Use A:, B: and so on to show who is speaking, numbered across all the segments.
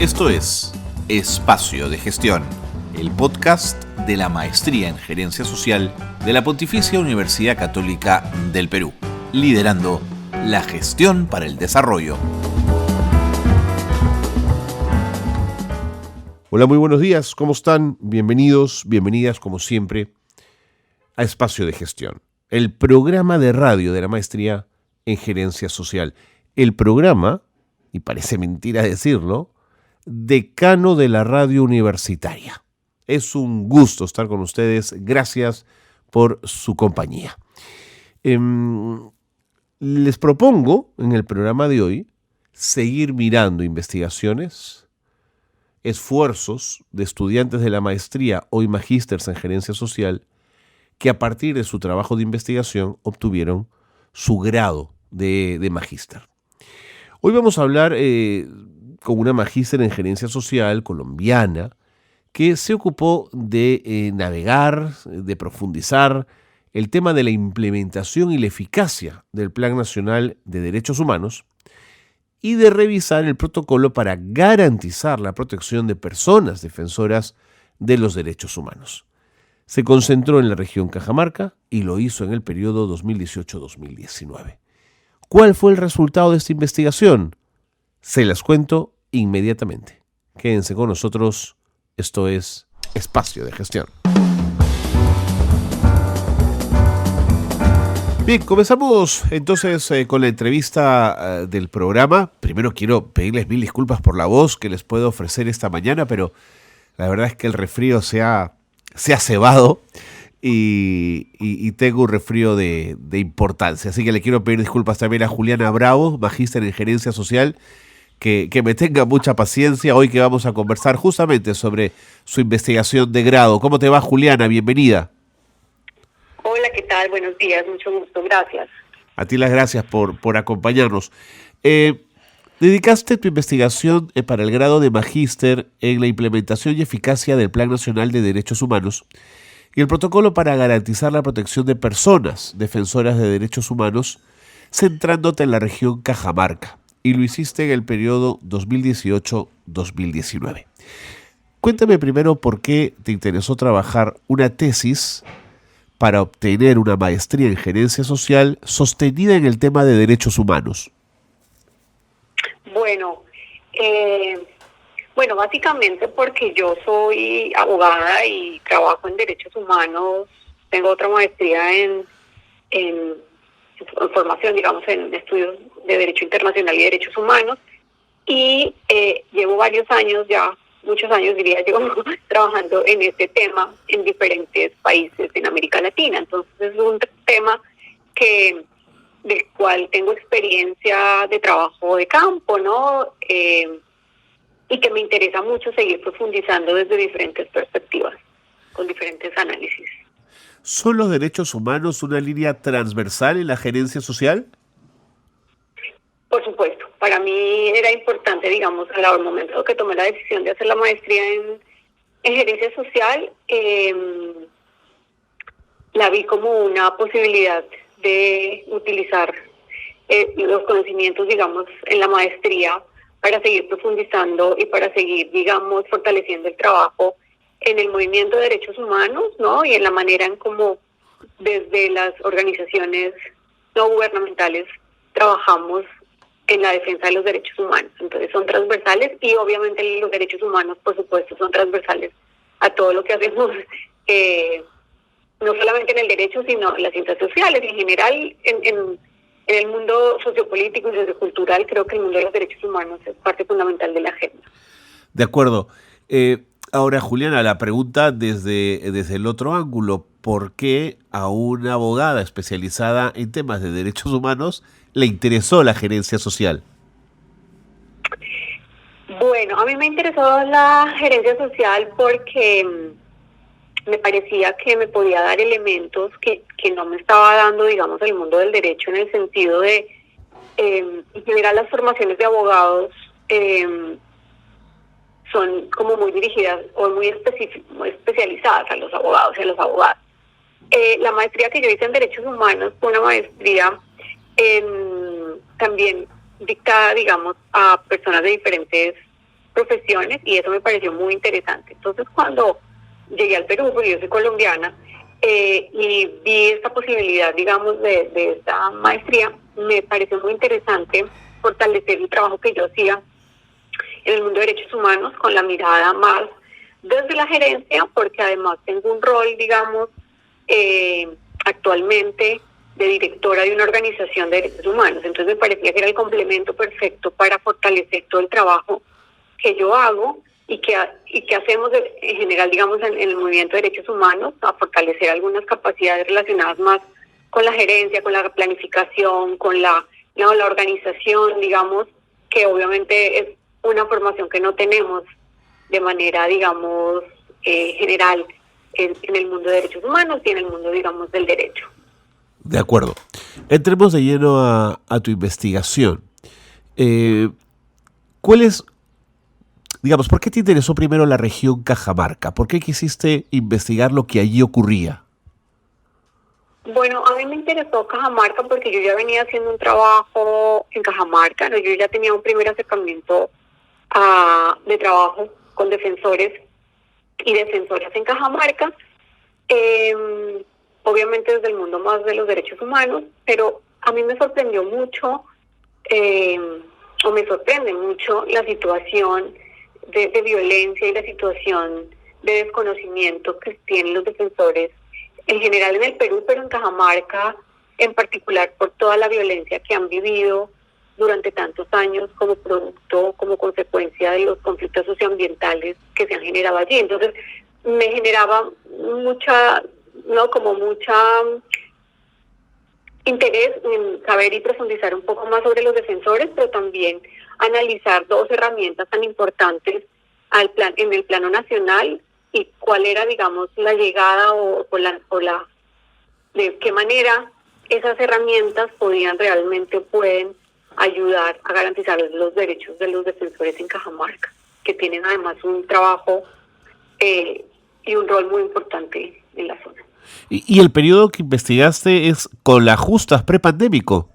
A: Esto es Espacio de Gestión, el podcast de la Maestría en Gerencia Social de la Pontificia Universidad Católica del Perú, liderando la gestión para el desarrollo.
B: Hola, muy buenos días, ¿cómo están? Bienvenidos, bienvenidas como siempre a Espacio de Gestión, el programa de radio de la Maestría en Gerencia Social. El programa, y parece mentira decirlo, decano de la radio universitaria. Es un gusto estar con ustedes, gracias por su compañía. Les propongo en el programa de hoy seguir mirando investigaciones, esfuerzos de estudiantes de la maestría o magísters en gerencia social que a partir de su trabajo de investigación obtuvieron su grado de magíster. Hoy vamos a hablar con una magíster en gerencia social colombiana que se ocupó de navegar, de profundizar el tema de la implementación y la eficacia del Plan Nacional de Derechos Humanos y de revisar el protocolo para garantizar la protección de personas defensoras de los derechos humanos. Se concentró en la región Cajamarca y lo hizo en el periodo 2018-2019. ¿Cuál fue el resultado de esta investigación? Se las cuento inmediatamente. Quédense con nosotros, esto es Espacio de Gestión. Bien, comenzamos entonces con la entrevista del programa. Primero quiero pedirles mil disculpas por la voz que les puedo ofrecer esta mañana, pero la verdad es que el resfrío se ha cebado y tengo un resfrío de importancia. Así que le quiero pedir disculpas también a Juliana Bravo, magíster en Gerencia Social, que me tenga mucha paciencia hoy que vamos a conversar justamente sobre su investigación de grado. ¿Cómo te va, Juliana? Bienvenida.
C: Hola, ¿qué tal? Buenos días, mucho gusto, gracias.
B: A ti las gracias por acompañarnos. Dedicaste tu investigación para el grado de magíster en la implementación y eficacia del Plan Nacional de Derechos Humanos y el protocolo para garantizar la protección de personas defensoras de derechos humanos, centrándote en la región Cajamarca, y lo hiciste en el periodo 2018-2019. Cuéntame primero por qué te interesó trabajar una tesis para obtener una maestría en gerencia social sostenida en el tema de derechos humanos.
C: Bueno, básicamente porque yo soy abogada y trabajo en derechos humanos. Tengo otra maestría en formación, digamos, en estudios de Derecho Internacional y Derechos Humanos. Y llevo varios años ya, muchos años diría yo, trabajando en este tema en diferentes países en América Latina. Entonces es un tema del cual tengo experiencia de trabajo de campo, ¿no? Y que me interesa mucho seguir profundizando desde diferentes perspectivas, con diferentes análisis.
B: ¿Son los derechos humanos una línea transversal en la gerencia social?
C: Por supuesto, para mí era importante, digamos, al momento que tomé la decisión de hacer la maestría en gerencia social, la vi como una posibilidad de utilizar los conocimientos, digamos, en la maestría para seguir profundizando y para seguir, digamos, fortaleciendo el trabajo en el movimiento de derechos humanos, ¿no? Y en la manera en cómo desde las organizaciones no gubernamentales trabajamos en la defensa de los derechos humanos. Entonces son transversales y obviamente los derechos humanos, por supuesto, son transversales a todo lo que hacemos, no solamente en el derecho, sino en las ciencias sociales. En general, en el mundo sociopolítico y sociocultural, creo que el mundo de los derechos humanos es parte fundamental de la agenda.
B: De acuerdo. Ahora, Juliana, la pregunta desde el otro ángulo: ¿por qué a una abogada especializada en temas de derechos humanos le interesó la gerencia social?
C: Bueno, a mí me interesó la gerencia social porque me parecía que me podía dar elementos que no me estaba dando, digamos, el mundo del derecho, en el sentido de, en general, las formaciones de abogados son como muy dirigidas o muy especializadas a los abogados y a las abogadas. La maestría que yo hice en Derechos Humanos fue una maestría también dictada, digamos, a personas de diferentes profesiones, y eso me pareció muy interesante. Entonces, cuando llegué al Perú, porque yo soy colombiana, y vi esta posibilidad, digamos, de esta maestría, me pareció muy interesante fortalecer el trabajo que yo hacía en el mundo de derechos humanos con la mirada más desde la gerencia, porque además tengo un rol, digamos, actualmente de directora de una organización de derechos humanos. Entonces me parecía que era el complemento perfecto para fortalecer todo el trabajo que yo hago y que hacemos en general, digamos, en el movimiento de derechos humanos, a fortalecer algunas capacidades relacionadas más con la gerencia, con la planificación, con la organización, digamos, que obviamente es una formación que no tenemos de manera, digamos, general en el mundo de derechos humanos y en el mundo, digamos, del derecho.
B: De acuerdo. Entremos de lleno a tu investigación. ¿Cuál es, digamos, por qué te interesó primero la región Cajamarca? ¿Por qué quisiste investigar lo que allí ocurría?
C: Bueno, a mí me interesó Cajamarca porque yo ya venía haciendo un trabajo en Cajamarca, ¿no? Yo ya tenía un primer acercamiento de trabajo con defensores y defensoras en Cajamarca, obviamente desde el mundo más de los derechos humanos, pero a mí me sorprendió mucho, o me sorprende mucho la situación de violencia y la situación de desconocimiento que tienen los defensores en general en el Perú, pero en Cajamarca en particular por toda la violencia que han vivido durante tantos años como producto, como consecuencia de los conflictos socioambientales que se han generado allí. Entonces me generaba mucha interés en saber y profundizar un poco más sobre los defensores, pero también analizar dos herramientas tan importantes en el plano nacional y cuál era, digamos, la llegada o de qué manera esas herramientas pueden ayudar a garantizar los derechos de los defensores en Cajamarca, que tienen además un trabajo y un rol muy importante en la zona.
B: ¿Y el periodo que investigaste es con la justas prepandémico?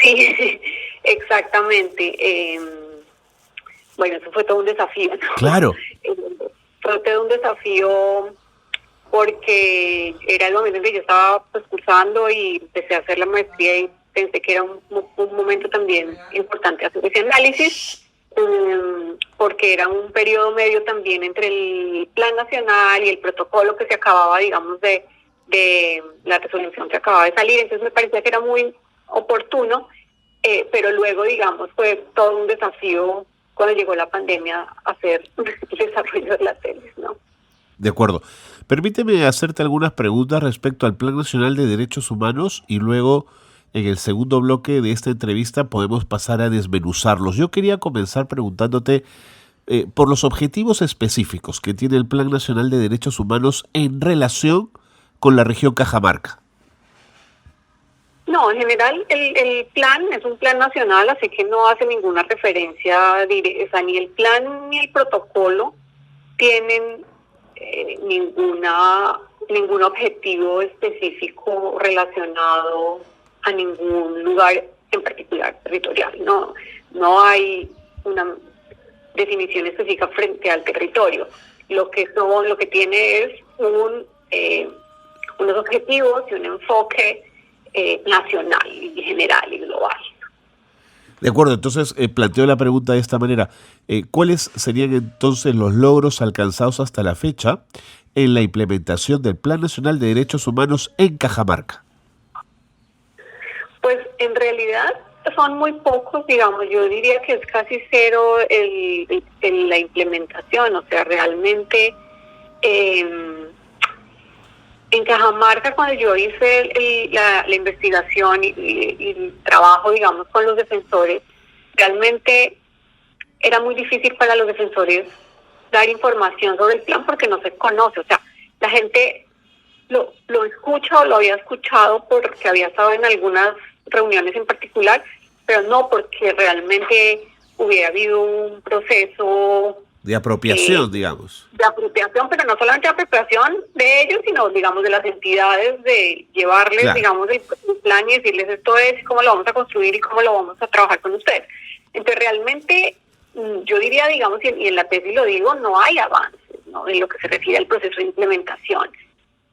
C: Sí, exactamente. Bueno, eso fue todo un desafío, ¿no?
B: Claro.
C: Fue todo un desafío porque era el momento en que yo estaba cursando y empecé a hacer la maestría y pensé que era un momento también importante hacer ese análisis, porque era un periodo medio también entre el plan nacional y el protocolo que se acababa, digamos, de la resolución que acababa de salir. Entonces me parecía que era muy oportuno, pero luego, digamos, fue todo un desafío cuando llegó la pandemia a hacer el desarrollo de las teles, ¿no?
B: De acuerdo. Permíteme hacerte algunas preguntas respecto al Plan Nacional de Derechos Humanos y luego en el segundo bloque de esta entrevista podemos pasar a desmenuzarlos. Yo quería comenzar preguntándote por los objetivos específicos que tiene el Plan Nacional de Derechos Humanos en relación con la región Cajamarca.
C: No, en general el plan es un plan nacional, así que no hace ninguna referencia directa, ni el plan ni el protocolo tienen ningún objetivo específico relacionado a ningún lugar en particular territorial. No hay una definición específica frente al territorio. Lo que tiene es unos objetivos y un enfoque nacional y general y global.
B: De acuerdo, entonces planteo la pregunta de esta manera. ¿Cuáles serían entonces los logros alcanzados hasta la fecha en la implementación del Plan Nacional de Derechos Humanos en Cajamarca?
C: Pues en realidad son muy pocos, digamos, yo diría que es casi cero la implementación, o sea, realmente en Cajamarca, cuando yo hice la investigación y el trabajo, digamos, con los defensores, realmente era muy difícil para los defensores dar información sobre el plan porque no se conoce. O sea, la gente lo escucha o lo había escuchado porque había estado en algunas reuniones en particular, pero no porque realmente hubiera habido un proceso
B: de apropiación, digamos.
C: De apropiación, pero no solamente de apropiación de ellos, sino, digamos, de las entidades, de llevarles, claro, digamos, el plan y decirles esto es, cómo lo vamos a construir y cómo lo vamos a trabajar con ustedes. Entonces, realmente yo diría, digamos, y en la tesis lo digo, no hay avances, ¿no?, en lo que se refiere al proceso de implementación.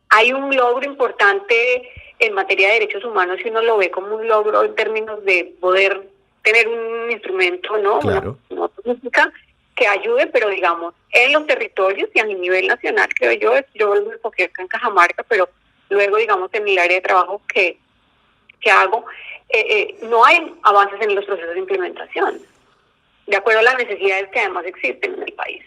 C: Hay un logro importante en materia de derechos humanos y uno lo ve como un logro en términos de poder tener un instrumento, ¿no?,
B: Claro.
C: una política que ayude, pero digamos, en los territorios y a nivel nacional, creo yo lo enfoqué acá en Cajamarca, pero luego, digamos, en el área de trabajo que hago, no hay avances en los procesos de implementación, de acuerdo a las necesidades que además existen en el país.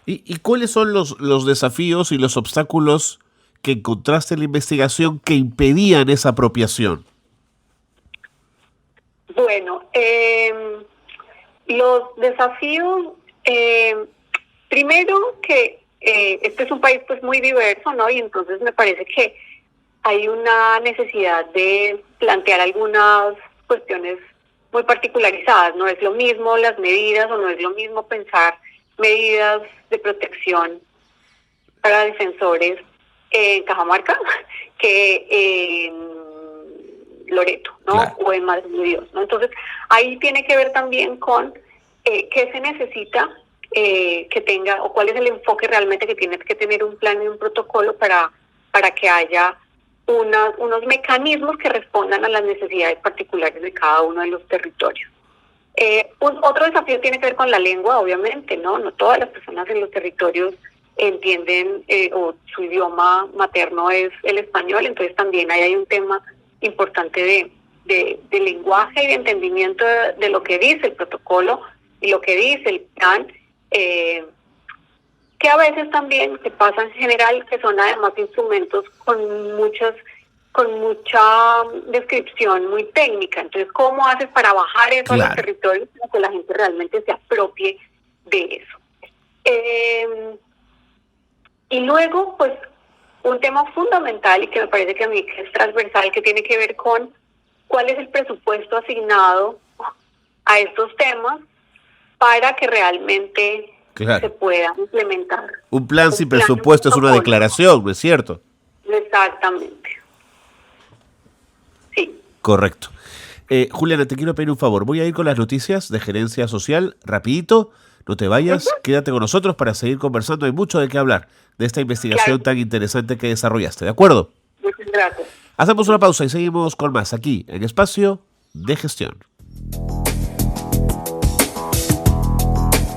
B: ¿Y cuáles son los desafíos y los obstáculos que encontraste en la investigación que impedían esa apropiación?
C: Bueno, los desafíos, primero que este es un país pues muy diverso, ¿no? Y entonces me parece que hay una necesidad de plantear algunas cuestiones muy particularizadas. No es lo mismo las medidas o no es lo mismo pensar medidas de protección para defensores en Cajamarca que en Loreto, ¿no?
B: Claro.
C: O en Madre de Dios, ¿no? Entonces, ahí tiene que ver también con qué se necesita que tenga, o cuál es el enfoque realmente que tiene que tener un plan y un protocolo para que haya unos mecanismos que respondan a las necesidades particulares de cada uno de los territorios. Otro desafío tiene que ver con la lengua, obviamente, ¿no? No todas las personas en los territorios entienden o su idioma materno es el español, entonces también ahí hay un tema importante de lenguaje y de entendimiento de lo que dice el protocolo y lo que dice el plan, que a veces también se pasa en general, que son además instrumentos con mucha descripción muy técnica. Entonces, ¿cómo haces para bajar eso a los territorios para que la gente realmente se apropie de eso? Y luego, pues, un tema fundamental y que me parece que a mí es transversal, que tiene que ver con cuál es el presupuesto asignado a estos temas para que realmente se pueda implementar.
B: Un plan sin presupuesto es una declaración, ¿no es cierto?
C: Exactamente. Sí.
B: Correcto. Juliana, te quiero pedir un favor. Voy a ir con las noticias de Gerencia Social rapidito. No te vayas, quédate con nosotros para seguir conversando. Hay mucho de qué hablar de esta investigación tan interesante que desarrollaste. ¿De acuerdo?
C: Muchas gracias.
B: Hacemos una pausa y seguimos con más aquí en Espacio de Gestión.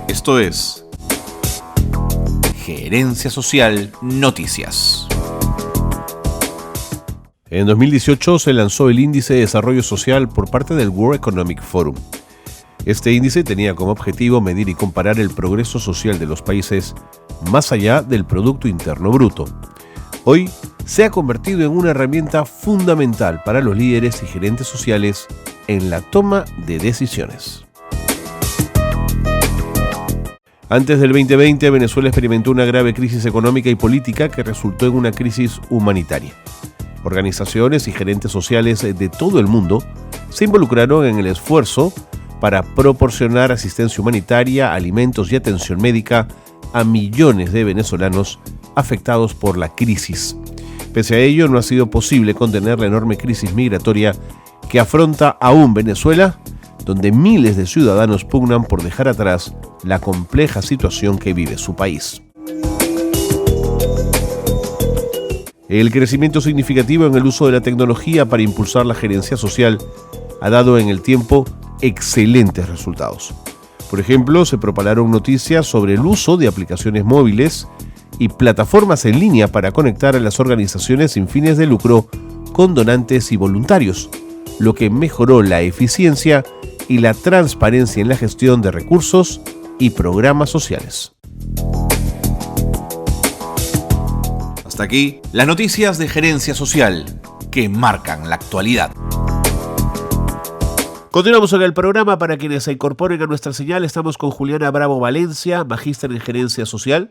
A: Esto es Gerencia Social Noticias.
B: En 2018 se lanzó el Índice de Desarrollo Social por parte del World Economic Forum. Este índice tenía como objetivo medir y comparar el progreso social de los países más allá del Producto Interno Bruto. Hoy se ha convertido en una herramienta fundamental para los líderes y gerentes sociales en la toma de decisiones. Antes del 2020, Venezuela experimentó una grave crisis económica y política que resultó en una crisis humanitaria. Organizaciones y gerentes sociales de todo el mundo se involucraron en el esfuerzo para proporcionar asistencia humanitaria, alimentos y atención médica a millones de venezolanos afectados por la crisis. Pese a ello, no ha sido posible contener la enorme crisis migratoria que afronta aún Venezuela, donde miles de ciudadanos pugnan por dejar atrás la compleja situación que vive su país. El crecimiento significativo en el uso de la tecnología para impulsar la gerencia social ha dado en el tiempo excelentes resultados. Por ejemplo, se propagaron noticias sobre el uso de aplicaciones móviles y plataformas en línea para conectar a las organizaciones sin fines de lucro con donantes y voluntarios, lo que mejoró la eficiencia y la transparencia en la gestión de recursos y programas sociales.
A: Hasta aquí las noticias de Gerencia Social que marcan la actualidad.
B: Continuamos en el programa. Para quienes se incorporen a nuestra señal, estamos con Juliana Bravo Valencia, magíster en Gerencia Social,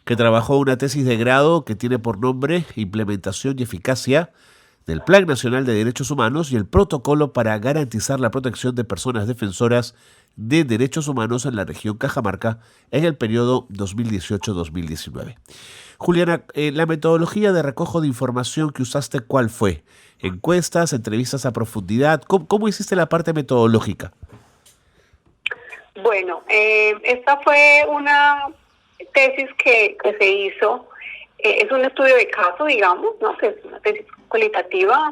B: que trabajó una tesis de grado que tiene por nombre Implementación y Eficacia del Plan Nacional de Derechos Humanos y el Protocolo para garantizar la protección de personas defensoras de derechos humanos en la región Cajamarca en el periodo 2018-2019. Juliana, la metodología de recojo de información que usaste, ¿cuál fue? ¿Encuestas, entrevistas a profundidad? ¿Cómo hiciste la parte metodológica?
C: Bueno, esta fue una tesis que se hizo, es un estudio de caso, digamos, ¿no? Que es una tesis cualitativa.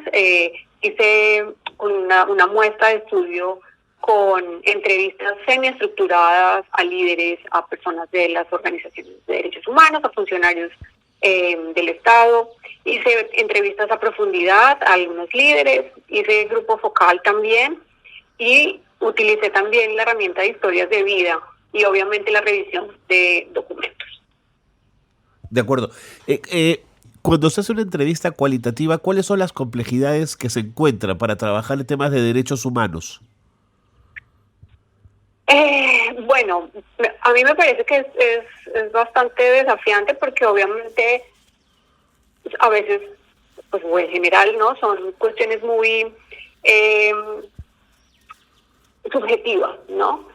C: Hice una muestra de estudio con entrevistas semiestructuradas a líderes, a personas de las organizaciones de derechos humanos, a funcionarios del Estado. Hice entrevistas a profundidad a algunos líderes, hice grupo focal también y utilicé también la herramienta de historias de vida y obviamente la revisión de documentos.
B: De acuerdo. Cuando se hace una entrevista cualitativa, ¿cuáles son las complejidades que se encuentran para trabajar en temas de derechos humanos?
C: Bueno, a mí me parece que es bastante desafiante porque obviamente a veces, pues o en general, ¿no? Son cuestiones muy subjetivas, ¿no?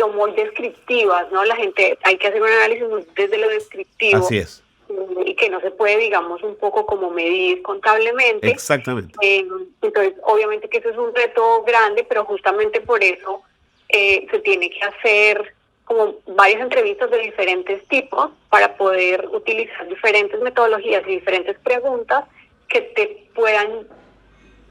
C: O muy descriptivas, ¿no? La gente, hay que hacer un análisis desde lo descriptivo.
B: Así es.
C: Y que no se puede, digamos, un poco como medir contablemente.
B: Exactamente.
C: Entonces, obviamente que eso es un reto grande, pero justamente por eso se tiene que hacer como varias entrevistas de diferentes tipos para poder utilizar diferentes metodologías y diferentes preguntas que te puedan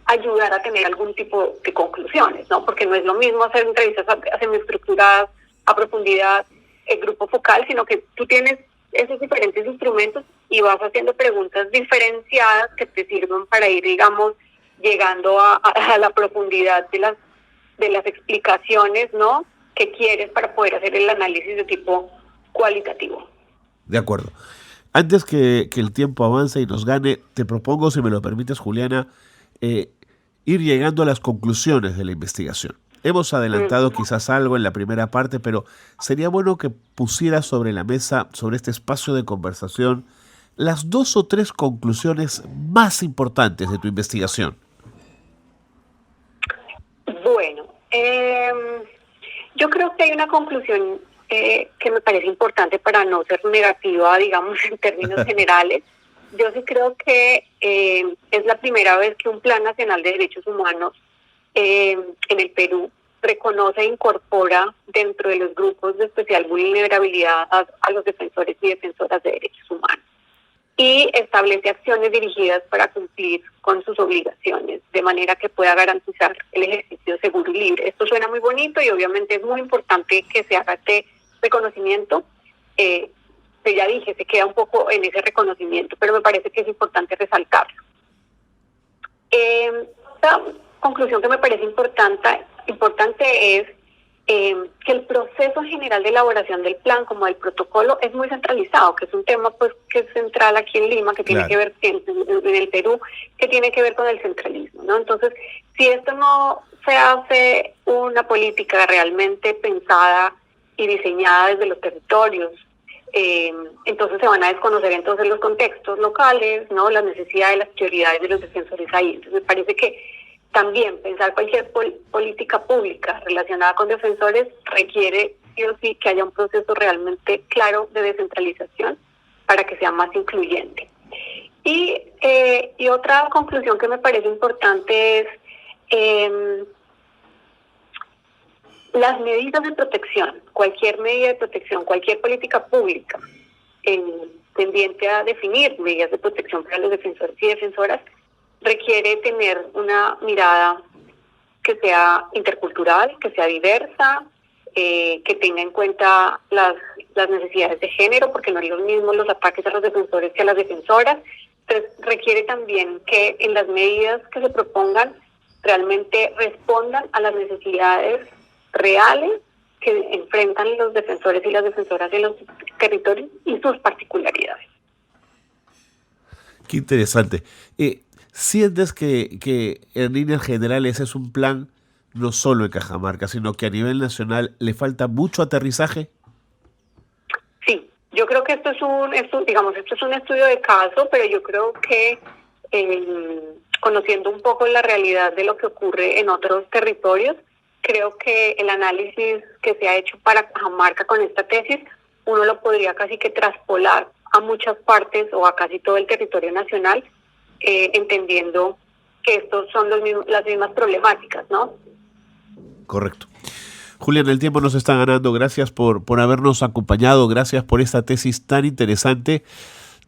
C: ayudar a tener algún tipo de conclusiones, ¿no? Porque no es lo mismo hacer entrevistas semiestructuradas, a profundidad, el grupo focal, sino que tú tienes esos diferentes instrumentos y vas haciendo preguntas diferenciadas que te sirven para ir, digamos, llegando a la profundidad de las explicaciones, ¿no?, que quieres para poder hacer el análisis de tipo cualitativo.
B: De acuerdo. Antes que el tiempo avance y nos gane, te propongo, si me lo permites, Juliana, ir llegando a las conclusiones de la investigación. Hemos adelantado quizás algo en la primera parte, pero sería bueno que pusieras sobre la mesa, sobre este espacio de conversación, las 2 o 3 conclusiones más importantes de tu investigación.
C: Bueno, yo creo que hay una conclusión que me parece importante para no ser negativa, digamos, en términos generales. Yo sí creo que es la primera vez que un Plan Nacional de Derechos Humanos en el Perú reconoce e incorpora dentro de los grupos de especial vulnerabilidad a los defensores y defensoras de derechos humanos y establece acciones dirigidas para cumplir con sus obligaciones de manera que pueda garantizar el ejercicio seguro y libre. Esto suena muy bonito y obviamente es muy importante que se haga este reconocimiento. Que ya dije, se queda un poco en ese reconocimiento, pero me parece que es importante resaltarlo. Esta conclusión que me parece importante es que el proceso general de elaboración del plan, como del protocolo, es muy centralizado, que es un tema pues que es central aquí en Lima, que tiene que ver en el Perú, que tiene que ver con el centralismo, ¿no? Entonces, si esto no se hace una política realmente pensada y diseñada desde los territorios, entonces se van a desconocer entonces los contextos locales, ¿no?, las necesidades, las prioridades de los defensores ahí. Entonces me parece que también pensar cualquier política pública relacionada con defensores requiere sí o sí que haya un proceso realmente claro de descentralización para que sea más incluyente. Y otra conclusión que me parece importante es las medidas de protección, cualquier medida de protección, cualquier política pública tendiente a definir medidas de protección para los defensores y defensoras requiere tener una mirada que sea intercultural, que sea diversa, que tenga en cuenta las necesidades de género, porque no es lo mismo los ataques a los defensores que a las defensoras. Entonces, requiere también que en las medidas que se propongan realmente respondan a las necesidades reales que enfrentan los defensores y las defensoras de los territorios y sus particularidades.
B: Qué interesante. ¿Sientes que en líneas generales es un plan no solo en Cajamarca, sino que a nivel nacional le falta mucho aterrizaje?
C: Sí, yo creo que esto es un estudio de caso, pero yo creo que conociendo un poco la realidad de lo que ocurre en otros territorios, creo que el análisis que se ha hecho para Cajamarca con esta tesis, uno lo podría casi que traspolar a muchas partes o a casi todo el territorio nacional, entendiendo que estos son las mismas problemáticas, ¿no?
B: Correcto. Juliana, el tiempo nos está ganando. Gracias por habernos acompañado. Gracias por esta tesis tan interesante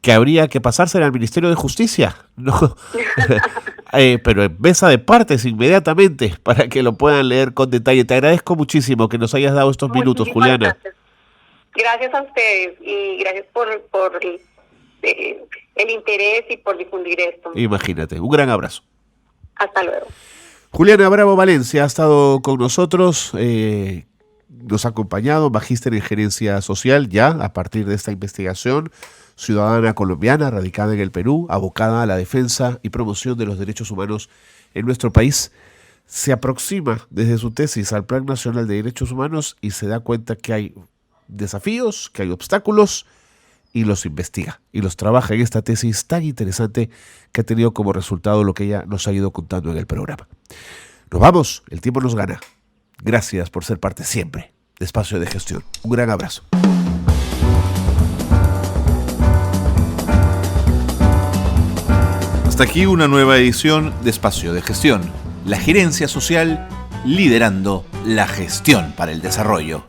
B: que habría que pasársela al Ministerio de Justicia, ¿no? Pero en mesa de partes inmediatamente para que lo puedan leer con detalle. Te agradezco muchísimo que nos hayas dado estos minutos, Juliana.
C: Gracias a ustedes y gracias por el interés y por difundir esto.
B: Imagínate. Un gran abrazo.
C: Hasta luego.
B: Juliana Bravo Valencia ha estado con nosotros, nos ha acompañado, magíster en gerencia social ya a partir de esta investigación, ciudadana colombiana radicada en el Perú, abocada a la defensa y promoción de los derechos humanos en nuestro país. Se aproxima desde su tesis al Plan Nacional de Derechos Humanos y se da cuenta que hay desafíos, que hay obstáculos y los investiga y los trabaja en esta tesis tan interesante que ha tenido como resultado lo que ella nos ha ido contando en el programa. Nos vamos, el tiempo nos gana. Gracias por ser parte siempre de Espacio de Gestión. Un gran abrazo.
A: Hasta aquí una nueva edición de Espacio de Gestión, la gerencia social liderando la gestión para el desarrollo.